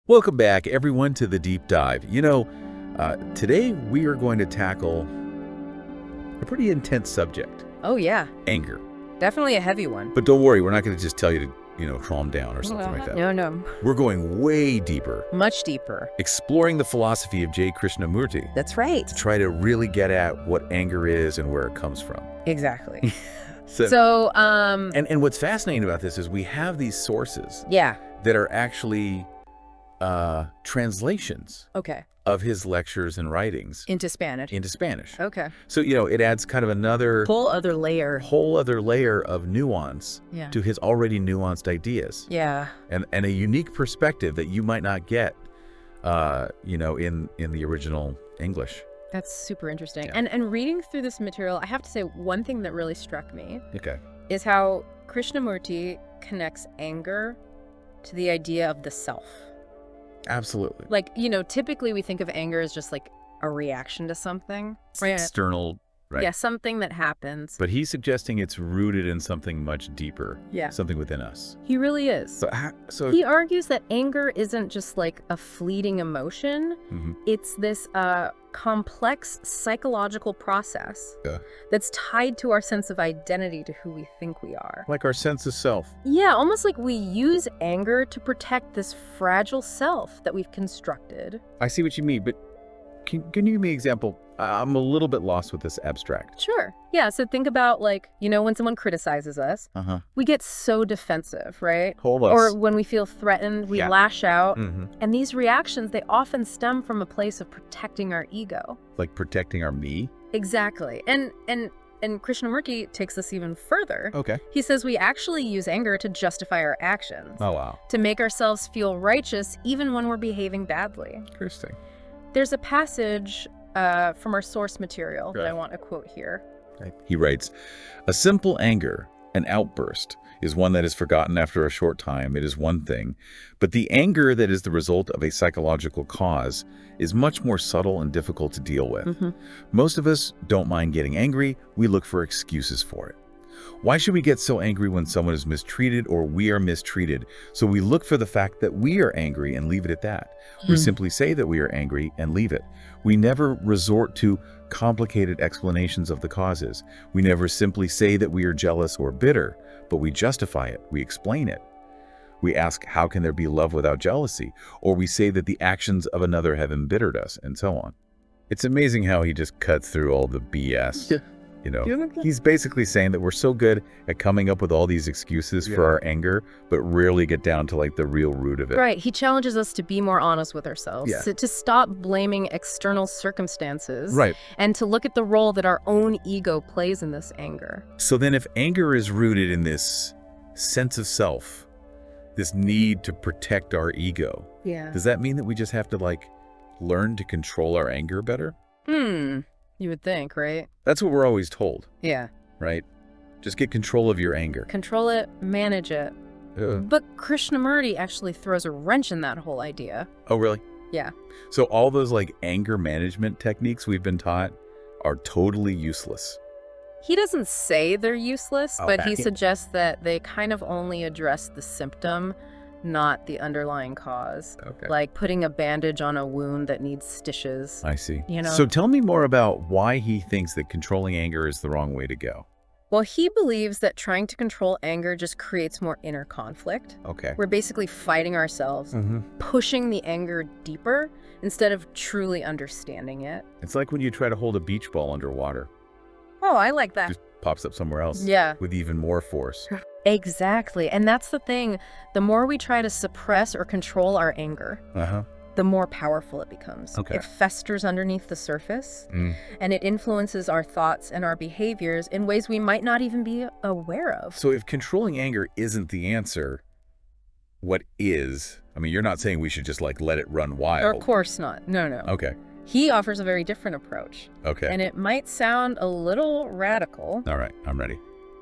Welcome back, everyone, to the deep dive. Today we are going to tackle a pretty intense subject. Oh, yeah. Anger. Definitely a heavy one. But don't worry, we're not going to just tell you to, calm down or something like that. No. We're going way deeper, Much deeper. exploring the philosophy of Jiddu Krishnamurti That's right. to try to really get at what anger is and where it comes from. Exactly. So, So, and what's fascinating about this is we have these sources yeah. that are actually translations Okay. of his lectures and writings Into Spanish. into Spanish. Okay. So, it adds kind of another Whole other layer. whole other layer of nuance Yeah. to his already nuanced ideas. Yeah. And a unique perspective that you might not get, in the original English. That's super interesting. Yeah. And reading through this material, I have to say one thing that really struck me Okay. is how Krishnamurti connects anger to the idea of the self. Absolutely. Like, typically we think of anger as just like a reaction to something. Right? External, right? Yeah, something that happens. But he's suggesting it's rooted in something much deeper. Yeah. Something within us. He really is. So He argues that anger isn't just like a fleeting emotion. Mhm. It's this complex psychological process Yeah. that's tied to our sense of identity, to who we think we are. like our sense of self. Yeah, almost like we use anger to protect this fragile self that we've constructed. I see what you mean, but can you give me an example? I'm a little bit lost with this abstract. Sure. Yeah, so think about when someone criticizes us, Uh-huh. we get so defensive, right? Hold us. Or when we feel threatened, we Yeah. lash out. Mhm. And these reactions, they often stem from a place of protecting our ego. Like protecting our me. Exactly. And Krishnamurti takes this even further. Okay. He says we actually use anger to justify our actions, Oh, wow. to make ourselves feel righteous even when we're behaving badly. Interesting. There's a passage from our source material that Right. I want to quote here. He writes, "A simple anger, an outburst, is one that is forgotten after a short time. It is one thing. But the anger that is the result of a psychological cause is much more subtle and difficult to deal with. Mhm. Most of us don't mind getting angry. We look for excuses for it. Why should we get so angry when someone is mistreated or we are mistreated? So we look for the fact that we are angry and leave it at that. We simply say that we are angry and leave it. We never resort to complicated explanations of the causes. We never simply say that we are jealous or bitter, but we justify it. We explain it. We ask, how can there be love without jealousy? Or we say that the actions of another have embittered us, and so on." It's amazing how he just cuts through all the BS. Yeah. He's basically saying that we're so good at coming up with all these excuses for our anger, but rarely get down to the real root of it. Right. He challenges us to be more honest with ourselves, Yeah. to stop blaming external circumstances, Right. and to look at the role that our own ego plays in this anger. So then if anger is rooted in this sense of self, this need to protect our ego, Yeah. does that mean that we just have to learn to control our anger better? You would think, right? That's what we're always told, Yeah. right? Just get control of your anger. Control it, manage it. Uh, But Krishnamurti actually throws a wrench in that whole idea. oh, really? Yeah. So all those anger management techniques we've been taught are totally useless. He doesn't say they're useless, but Okay. he suggests that they kind of only address the symptom, not the underlying cause. Okay. Like putting a bandage on a wound that needs stitches. I see. You know? So tell me more about why he thinks that controlling anger is the wrong way to go. Well, he believes that trying to control anger just creates more inner conflict. Okay. We're basically fighting ourselves, pushing the anger deeper instead of truly understanding it. It's like when you try to hold a beach ball underwater. Oh, I like that. Just pops up somewhere else. Yeah. With even more force. Exactly. And that's the thing. The more we try to suppress or control our anger, Uh-huh. the more powerful it becomes. Okay. It festers underneath the surface, and it influences our thoughts and our behaviors in ways we might not even be aware of. So if controlling anger isn't the answer, what is? I mean, you're not saying we should just let it run wild. Of course not. No. Okay. He offers a very different approach, Okay. and it might sound a little radical. All right. I'm ready.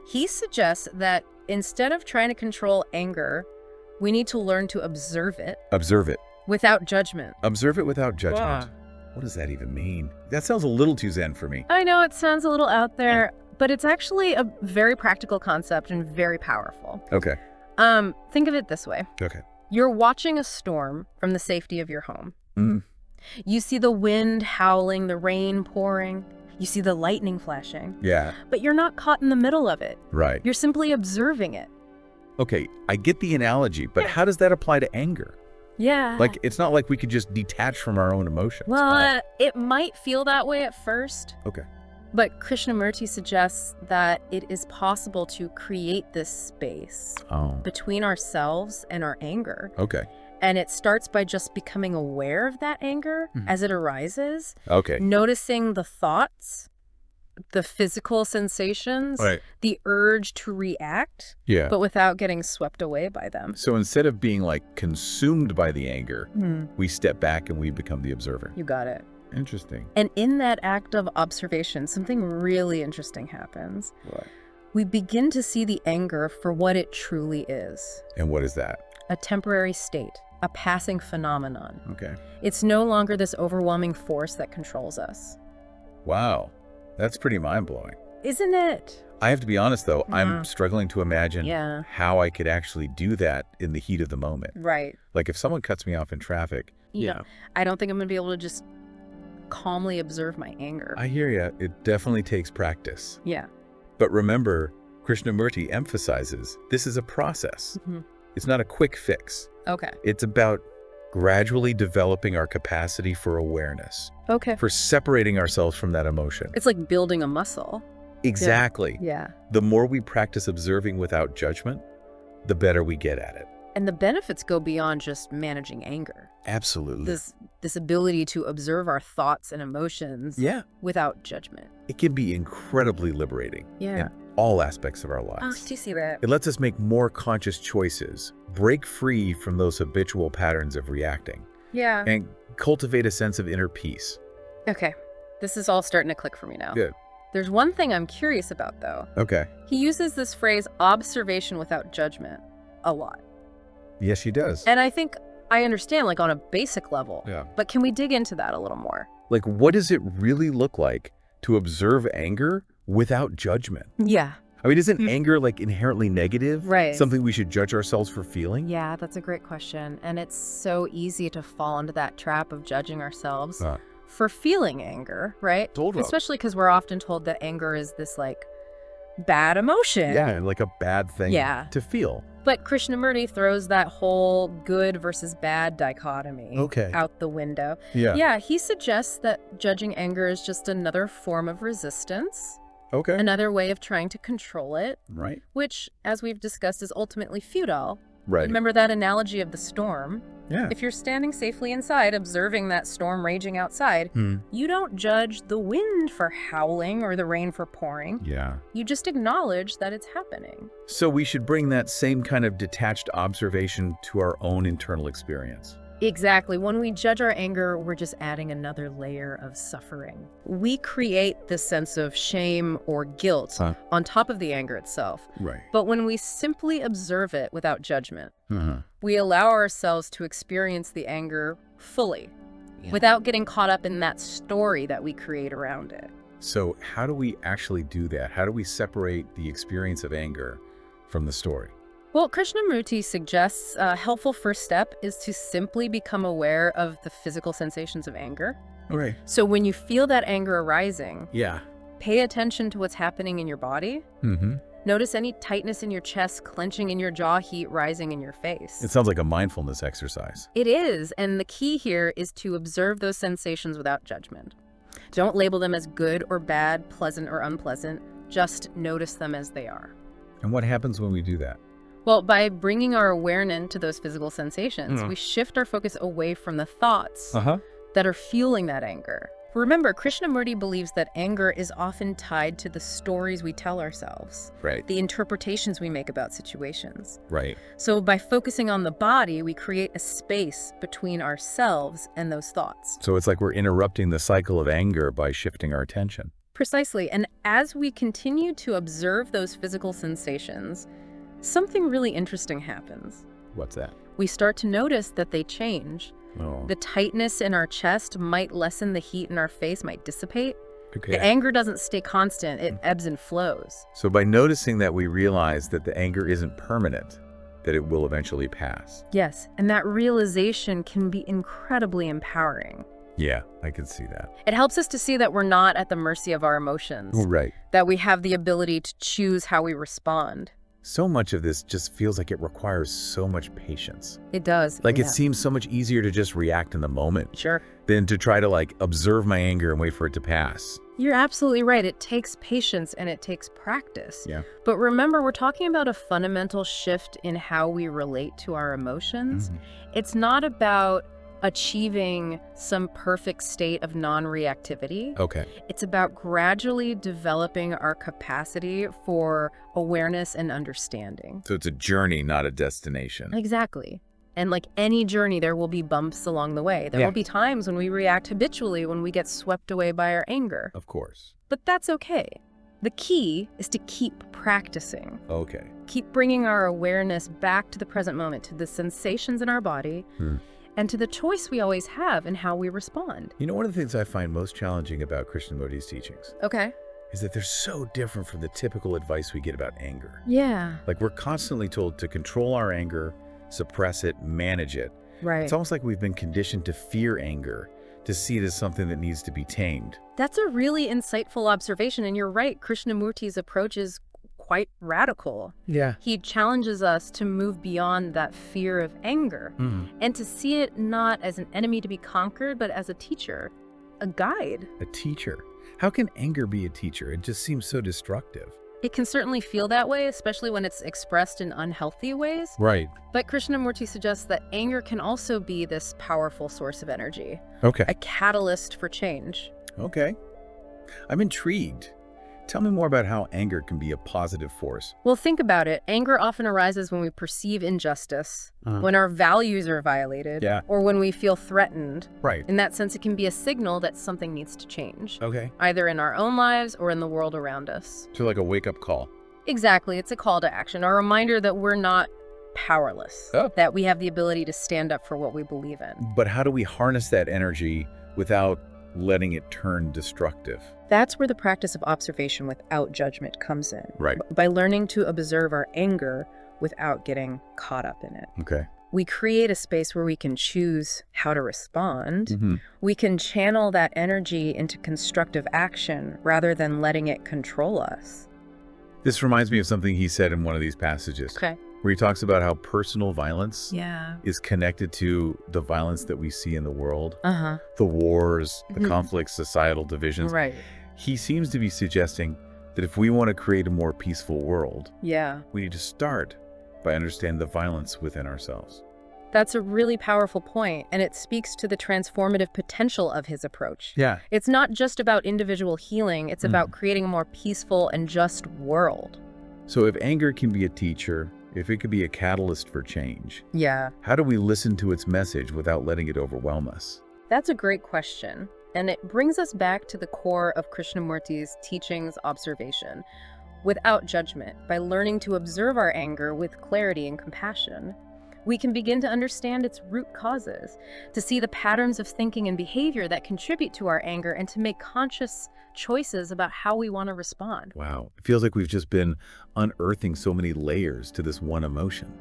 He suggests that instead of trying to control anger, we need to learn to observe it Observe it. without judgment. Observe it without judgment. Wow. What does that even mean? That sounds a little too zen for me. I know it sounds a little out there, but it's actually a very practical concept and very powerful. Okay. Think of it this way. Okay. You're watching a storm from the safety of your home. Mm. You see the wind howling, the rain pouring. You see the lightning flashing. Yeah. But you're not caught in the middle of it. Right. You're simply observing it. Okay, I get the analogy, but how does that apply to anger? Yeah. Like, it's not like we could just detach from our own emotions. Well, it might feel that way at first. Okay. But Krishnamurti suggests that it is possible to create this space Oh. between ourselves and our anger. Okay. And it starts by just becoming aware of that anger as it arises, Okay. noticing the thoughts, the physical sensations, Right. the urge to react, Yeah. but without getting swept away by them. So instead of being like consumed by the anger, we step back and we become the observer. You got it. Interesting. And in that act of observation, something really interesting happens. What? We begin to see the anger for what it truly is, And what is that? a temporary state, a passing phenomenon. Okay. It's no longer this overwhelming force that controls us. Wow. That's pretty mind-blowing. Isn't it? I have to be honest, though, I'm struggling to imagine Yeah. how I could actually do that in the heat of the moment. Right. Like if someone cuts me off in traffic, Yeah. I don't think I'm going to be able to just calmly observe my anger. I hear you. It definitely takes practice. Yeah. But remember, Krishnamurti emphasizes this is a process. It's not a quick fix. Okay. It's about gradually developing our capacity for awareness, Okay. for separating ourselves from that emotion. It's like building a muscle. Exactly. Yeah. The more we practice observing without judgment, the better we get at it. And the benefits go beyond just managing anger. Absolutely. This ability to observe our thoughts and emotions Yeah. without judgment. It can be incredibly liberating Yeah. in all aspects of our lives. Oh, do you see that? It lets us make more conscious choices, break free from those habitual patterns of reacting, Yeah. and cultivate a sense of inner peace. Okay. This is all starting to click for me now. Good. There's one thing I'm curious about, though. Okay. He uses this phrase, observation without judgment, a lot. Yes, she does. And I think I understand, like, on a basic level. Yeah. But can we dig into that a little more? Like, what does it really look like to observe anger without judgment? Yeah. I mean, isn't anger like inherently negative? Right. Something we should judge ourselves for feeling? Yeah, that's a great question. And it's so easy to fall into that trap of judging ourselves for feeling anger, right? Totally. Especially because we're often told that anger is this, like, bad emotion. Yeah, like a bad thing Yeah. to feel. But Krishnamurti throws that whole good versus bad dichotomy out the window. Yeah. Yeah, he suggests that judging anger is just another form of resistance, Okay. another way of trying to control it, Right. which, as we've discussed, is ultimately futile. Right. Remember that analogy of the storm? Yeah. If you're standing safely inside, observing that storm raging outside, you don't judge the wind for howling or the rain for pouring. Yeah. You just acknowledge that it's happening. So we should bring that same kind of detached observation to our own internal experience. Exactly. When we judge our anger, we're just adding another layer of suffering. We create this sense of shame or guilt on top of the anger itself. Right. But when we simply observe it without judgment, we allow ourselves to experience the anger fully without getting caught up in that story that we create around it. So how do we actually do that? How do we separate the experience of anger from the story? Well, Krishnamurti suggests a helpful first step is to simply become aware of the physical sensations of anger. Okay. So when you feel that anger arising, Yeah. pay attention to what's happening in your body. Notice any tightness in your chest, clenching in your jaw, heat rising in your face. It sounds like a mindfulness exercise. It is, and the key here is to observe those sensations without judgment. Don't label them as good or bad, pleasant or unpleasant. Just notice them as they are. And what happens when we do that? Well, by bringing our awareness to those physical sensations, we shift our focus away from the thoughts that are fueling that anger. Remember, Krishnamurti believes that anger is often tied to the stories we tell ourselves, Right. the interpretations we make about situations. Right. So by focusing on the body, we create a space between ourselves and those thoughts. So it's like we're interrupting the cycle of anger by shifting our attention. Precisely. And as we continue to observe those physical sensations, something really interesting happens. What's that? We start to notice that they change. Oh. The tightness in our chest might lessen, the heat in our face might dissipate. Okay. The anger doesn't stay constant, it ebbs and flows. So by noticing that, we realize that the anger isn't permanent. that it will eventually pass. Yes, and that realization can be incredibly empowering. Yeah, I can see that. It helps us to see that we're not at the mercy of our emotions, Right. that we have the ability to choose how we respond. So much of this just feels like it requires so much patience. It does. Like yeah. it seems so much easier to just react in the moment Sure. than to try to observe my anger and wait for it to pass. You're absolutely right. It takes patience and it takes practice. Yeah. But remember, we're talking about a fundamental shift in how we relate to our emotions. Mhm. It's not about achieving some perfect state of non-reactivity. Okay. It's about gradually developing our capacity for awareness and understanding. So it's a journey, not a destination. Exactly. And like any journey, there will be bumps along the way. There Yeah. will be times when we react habitually, when we get swept away by our anger. Of course. But that's okay. The key is to keep practicing. Okay. Keep bringing our awareness back to the present moment, to the sensations in our body, and to the choice we always have in how we respond. You know, one of the things I find most challenging about Krishnamurti's teachings Okay. is that they're so different from the typical advice we get about anger. Yeah. Like we're constantly told to control our anger, suppress it, manage it. Right. It's almost like we've been conditioned to fear anger, to see it as something that needs to be tamed. That's a really insightful observation, and you're right. Krishnamurti's approach is quite radical. Yeah. He challenges us to move beyond that fear of anger and to see it not as an enemy to be conquered, but as a teacher, a guide. A teacher. How can anger be a teacher? It just seems so destructive. It can certainly feel that way, especially when it's expressed in unhealthy ways. Right. But Krishnamurti suggests that anger can also be this powerful source of energy, Okay. a catalyst for change. Okay. I'm intrigued. Tell me more about how anger can be a positive force. Well, think about it. Anger often arises when we perceive injustice, when our values are violated, or when we feel threatened. Right. In that sense, it can be a signal that something needs to change, Okay. either in our own lives or in the world around us. So like a wake-up call. Exactly. It's a call to action, a reminder that we're not powerless, that we have the ability to stand up for what we believe in. But how do we harness that energy without letting it turn destructive? That's where the practice of observation without judgment comes in. Right. By learning to observe our anger without getting caught up in it. Okay. We create a space where we can choose how to respond. We can channel that energy into constructive action rather than letting it control us. This reminds me of something he said in one of these passages. Okay. Where he talks about how personal violence Yeah. is connected to the violence that we see in the world. Uh-huh. The wars, the conflicts, societal divisions. Right. He seems to be suggesting that if we want to create a more peaceful world, Yeah. we need to start by understanding the violence within ourselves. That's a really powerful point, and it speaks to the transformative potential of his approach. Yeah. It's not just about individual healing, it's about creating a more peaceful and just world. So if anger can be a teacher, if it could be a catalyst for change, Yeah. how do we listen to its message without letting it overwhelm us? That's a great question. And it brings us back to the core of Krishnamurti's teachings, observation, without judgment. By learning to observe our anger with clarity and compassion, we can begin to understand its root causes, to see the patterns of thinking and behavior that contribute to our anger, and to make conscious choices about how we want to respond. Wow. It feels like we've just been unearthing so many layers to this one emotion.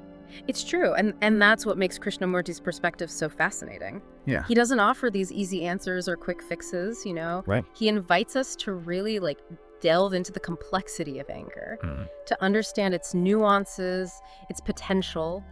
It's true, and that's what makes Krishnamurti's perspective so fascinating. Yeah. He doesn't offer these easy answers or quick fixes, Right. He invites us to really delve into the complexity of anger, to understand its nuances, its potential.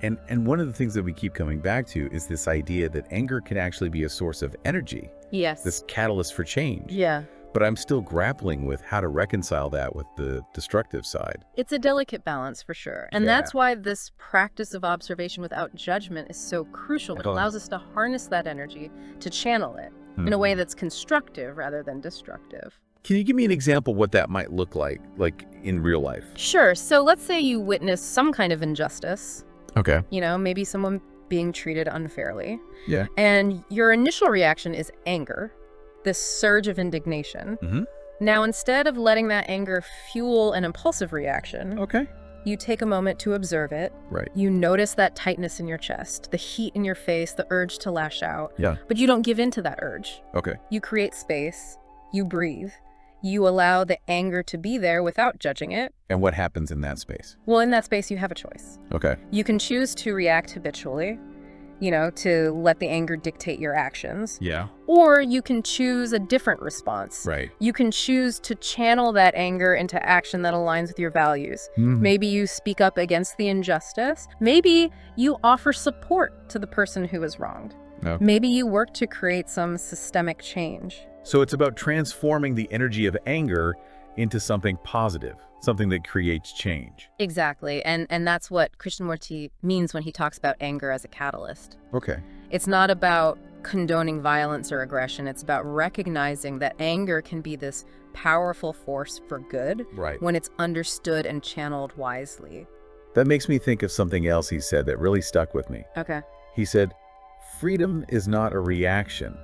And one of the things that we keep coming back to is this idea that anger can actually be a source of energy, Yes. this catalyst for change. Yeah. But I'm still grappling with how to reconcile that with the destructive side. It's a delicate balance for sure. And that's why this practice of observation without judgment is so crucial. It allows us to harness that energy, to channel it in a way that's constructive rather than destructive. Can you give me an example what that might look like in real life? Sure. So let's say you witness some kind of injustice, Okay. maybe someone being treated unfairly. Yeah. And your initial reaction is anger, this surge of indignation. Now, instead of letting that anger fuel an impulsive reaction, Okay. you take a moment to observe it. Right. You notice that tightness in your chest, the heat in your face, the urge to lash out. Yeah. But you don't give in to that urge. Okay. You create space, you breathe, You allow the anger to be there without judging it. And what happens in that space? Well, in that space, you have a choice. Okay. You can choose to react habitually, to let the anger dictate your actions. Yeah. Or you can choose a different response. Right. You can choose to channel that anger into action that aligns with your values. Maybe you speak up against the injustice. Maybe you offer support to the person who was wronged. No. Maybe you work to create some systemic change. So it's about transforming the energy of anger into something positive, something that creates change. Exactly. And that's what Krishnamurti means when he talks about anger as a catalyst. Okay. It's not about condoning violence or aggression. It's about recognizing that anger can be this powerful force for good Right. when it's understood and channeled wisely. That makes me think of something else he said that really stuck with me. Okay. He said, freedom is not a reaction,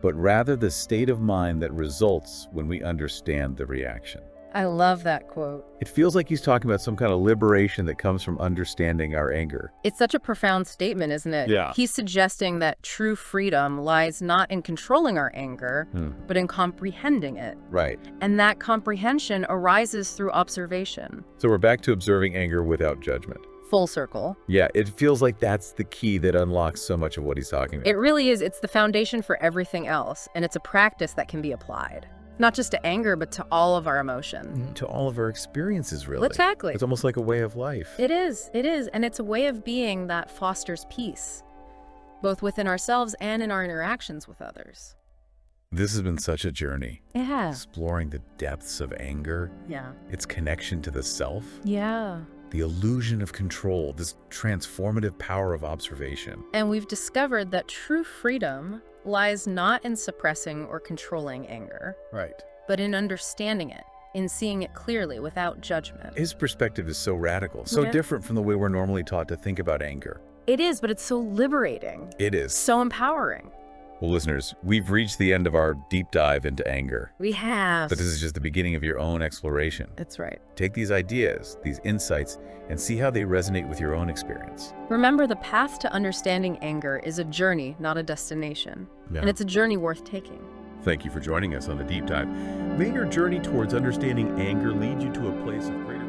but rather the state of mind that results when we understand the reaction. I love that quote. It feels like he's talking about some kind of liberation that comes from understanding our anger. It's such a profound statement, isn't it? Yeah. He's suggesting that true freedom lies not in controlling our anger, but in comprehending it. Right. And that comprehension arises through observation. So we're back to observing anger without judgment. Full circle. Yeah, it feels like that's the key that unlocks so much of what he's talking about. It really is. It's the foundation for everything else, and it's a practice that can be applied. Not just to anger, but to all of our emotions. To all of our experiences, really. Exactly. It's almost like a way of life. It is. And it's a way of being that fosters peace, both within ourselves and in our interactions with others. This has been such a journey. Yeah. Exploring the depths of anger, Yeah. its connection to the self, Yeah. the illusion of control, this transformative power of observation. And we've discovered that true freedom lies not in suppressing or controlling anger, Right. but in understanding it, in seeing it clearly without judgment. His perspective is so radical, so Yeah. different from the way we're normally taught to think about anger. It is, but it's so liberating. It is. So empowering. Well, listeners, we've reached the end of our deep dive into anger. We have. But this is just the beginning of your own exploration. That's right. Take these ideas, these insights, and see how they resonate with your own experience. Remember, the path to understanding anger is a journey, not a destination. Yeah. And it's a journey worth taking. Thank you for joining us on the deep dive. May your journey towards understanding anger lead you to a place of greater